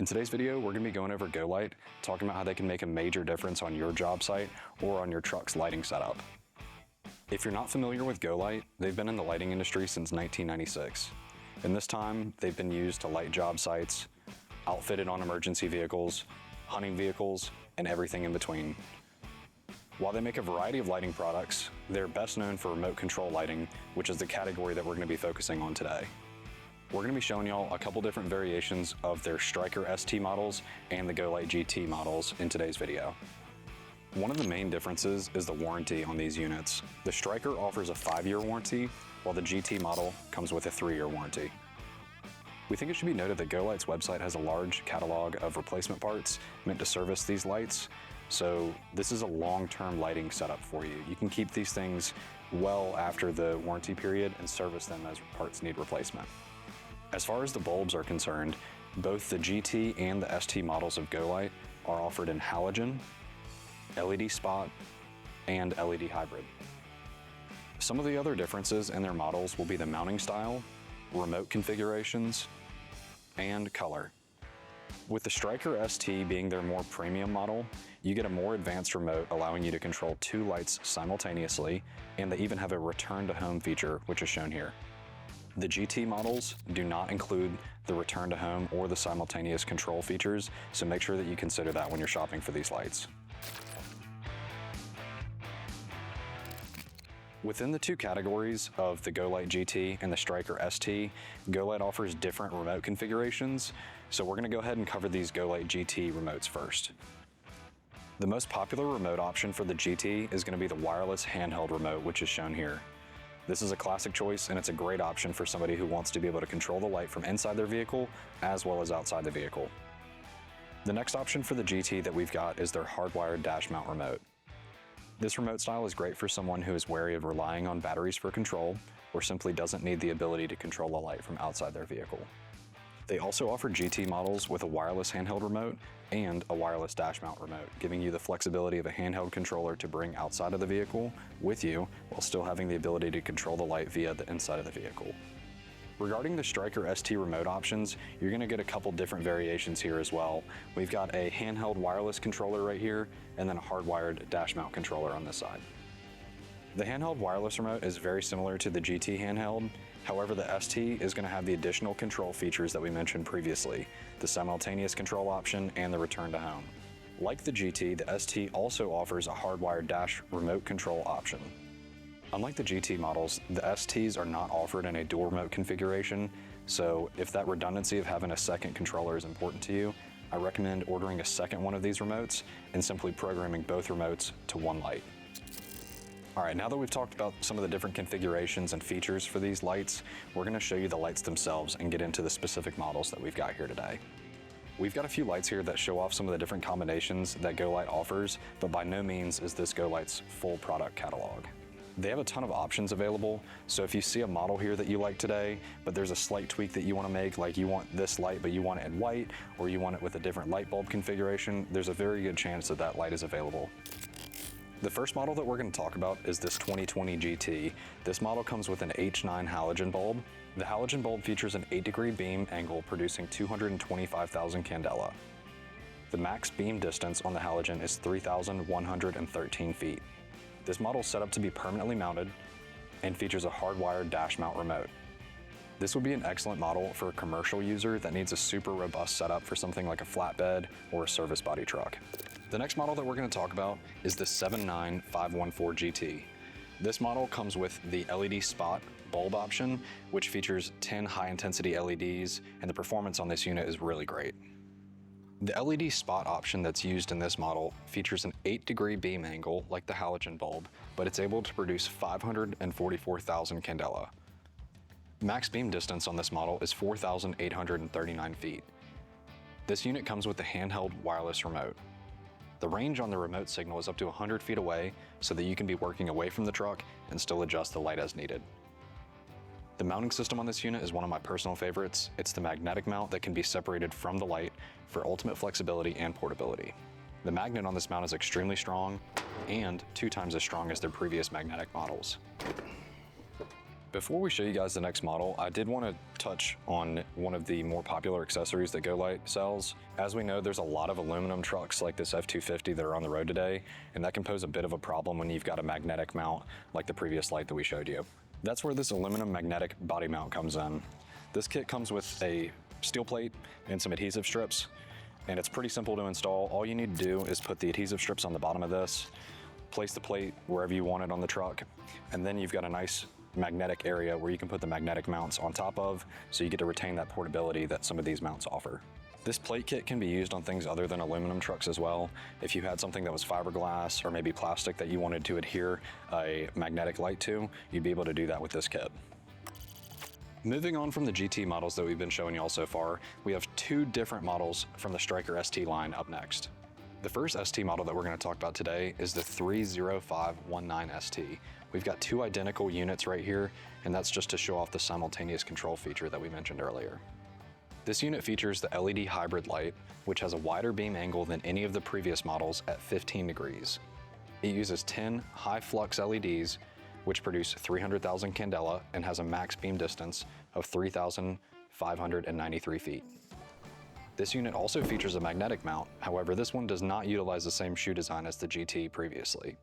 In today's video, we're going to be going over GoLight, talking about how they can make a major difference on your job site or on your truck's lighting setup. If you're not familiar with GoLight, they've been in the lighting industry since 1996. In this time, they've been used to light job sites, outfitted on emergency vehicles, hunting vehicles, and everything in between. While they make a variety of lighting products, they're best known for remote control lighting, which is the category that we're going to be focusing on today. We're going to be showing y'all a couple different variations of their Striker ST models and the GoLight GT models in today's video. One of the main differences is the warranty on these units. The Striker offers a 5-year warranty, while the GT model comes with a 3-year warranty. We think it should be noted that GoLight's website has a large catalog of replacement parts meant to service these lights, so this is a long-term lighting setup for you. You can keep these things well after the warranty period and service them as parts need replacement. As far as the bulbs are concerned, both the GT and the ST models of GoLight are offered in halogen, LED spot, and LED hybrid. Some of the other differences in their models will be the mounting style, remote configurations, and color. With the Striker ST being their more premium model, you get a more advanced remote allowing you to control 2 lights simultaneously, and they even have a return to home feature, which is shown here. The GT models do not include the return to home or the simultaneous control features, so make sure that you consider that when you're shopping for these lights. Within the two categories of the GoLight GT and the Striker ST, GoLight offers different remote configurations, so we're going to go ahead and cover these GoLight GT remotes first. The most popular remote option for the GT is going to be the wireless handheld remote, which is shown here. This is a classic choice, and it's a great option for somebody who wants to be able to control the light from inside their vehicle as well as outside the vehicle. The next option for the GT that we've got is their hardwired dash mount remote. This remote style is great for someone who is wary of relying on batteries for control or simply doesn't need the ability to control the light from outside their vehicle. They also offer GT models with a wireless handheld remote and a wireless dash mount remote, giving you the flexibility of a handheld controller to bring outside of the vehicle with you while still having the ability to control the light via the inside of the vehicle. Regarding the Striker ST remote options, you're going to get a couple different variations here as well. We've got a handheld wireless controller right here, and then a hardwired dash mount controller on this side. The handheld wireless remote is very similar to the GT handheld. However, the ST is going to have the additional control features that we mentioned previously, the simultaneous control option and the return to home. Like the GT, the ST also offers a hardwired dash remote control option. Unlike the GT models, the STs are not offered in a dual remote configuration, so if that redundancy of having a second controller is important to you, I recommend ordering a second one of these remotes and simply programming both remotes to one light. Alright, now that we've talked about some of the different configurations and features for these lights, we're going to show you the lights themselves and get into the specific models that we've got here today. We've got a few lights here that show off some of the different combinations that GoLight offers, but by no means is this GoLight's full product catalog. They have a ton of options available, so if you see a model here that you like today, but there's a slight tweak that you want to make, like you want this light but you want it in white, or you want it with a different light bulb configuration, there's a very good chance that that light is available. The first model that we're going to talk about is this 2020 GT. This model comes with an H9 halogen bulb. The halogen bulb features an 8-degree beam angle producing 225,000 candela. The max beam distance on the halogen is 3,113 feet. This model is set up to be permanently mounted and features a hardwired dash mount remote. This would be an excellent model for a commercial user that needs a super robust setup for something like a flatbed or a service body truck. The next model that we're going to talk about is the 79514 GT. This model comes with the LED spot bulb option, which features 10 high-intensity LEDs, and the performance on this unit is really great. The LED spot option that's used in this model features an 8-degree beam angle like the halogen bulb, but it's able to produce 544,000 candela. Max beam distance on this model is 4,839 feet. This unit comes with the handheld wireless remote. The range on the remote signal is up to 100 feet away, so that you can be working away from the truck and still adjust the light as needed. The mounting system on this unit is one of my personal favorites. It's the magnetic mount that can be separated from the light for ultimate flexibility and portability. The magnet on this mount is extremely strong and 2 times as strong as their previous magnetic models. Before we show you guys the next model, I did want to touch on one of the more popular accessories that GoLight sells. As we know, there's a lot of aluminum trucks like this F250 that are on the road today, and that can pose a bit of a problem when you've got a magnetic mount like the previous light that we showed you. That's where this aluminum magnetic body mount comes in. This kit comes with a steel plate and some adhesive strips, and it's pretty simple to install. All you need to do is put the adhesive strips on the bottom of this, place the plate wherever you want it on the truck, and then you've got a nice magnetic area where you can put the magnetic mounts on top of, so you get to retain that portability that some of these mounts offer. This plate kit can be used on things other than aluminum trucks as well. If you had something that was fiberglass or maybe plastic that you wanted to adhere a magnetic light to, you'd be able to do that with this kit. Moving on from the GT models that we've been showing you all so far, we have two different models from the Striker ST line up next. The first ST model that we're going to talk about today is the 30519 ST. We've got two identical units right here, and that's just to show off the simultaneous control feature that we mentioned earlier. This unit features the LED hybrid light, which has a wider beam angle than any of the previous models at 15 degrees. It uses 10 high flux LEDs, which produce 300,000 candela and has a max beam distance of 3,593 feet. This unit also features a magnetic mount, however this one does not utilize the same shoe design as the GT previously.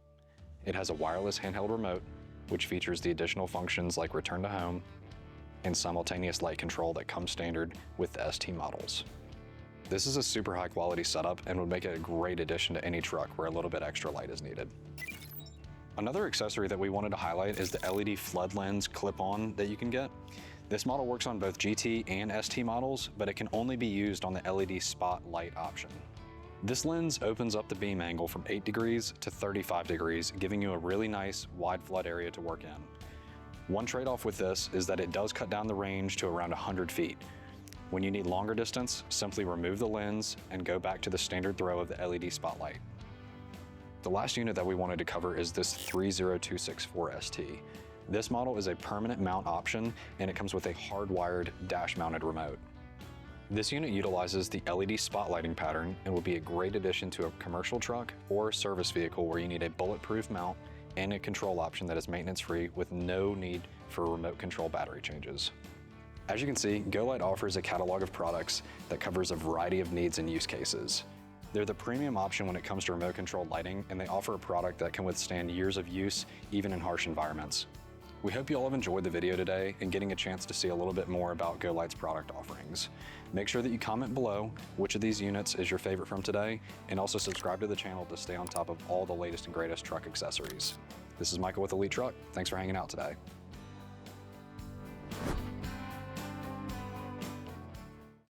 It has a wireless handheld remote, which features the additional functions like return to home and simultaneous light control that comes standard with the ST models. This is a super high quality setup and would make it a great addition to any truck where a little bit extra light is needed. Another accessory that we wanted to highlight is the LED flood lens clip-on that you can get. This model works on both GT and ST models, but it can only be used on the LED spotlight option. This lens opens up the beam angle from 8 degrees to 35 degrees, giving you a really nice wide flood area to work in. One trade-off with this is that it does cut down the range to around 100 feet. When you need longer distance, simply remove the lens and go back to the standard throw of the LED spotlight. The last unit that we wanted to cover is this 30264 ST. This model is a permanent mount option, and it comes with a hardwired dash-mounted remote. This unit utilizes the LED spotlighting pattern and will be a great addition to a commercial truck or service vehicle where you need a bulletproof mount and a control option that is maintenance-free with no need for remote control battery changes. As you can see, GoLight offers a catalog of products that covers a variety of needs and use cases. They're the premium option when it comes to remote controlled lighting, and they offer a product that can withstand years of use even in harsh environments. We hope you all have enjoyed the video today and getting a chance to see a little bit more about GoLight's product offerings. Make sure that you comment below which of these units is your favorite from today, and also subscribe to the channel to stay on top of all the latest and greatest truck accessories. This is Michael with Elite Truck. Thanks for hanging out today.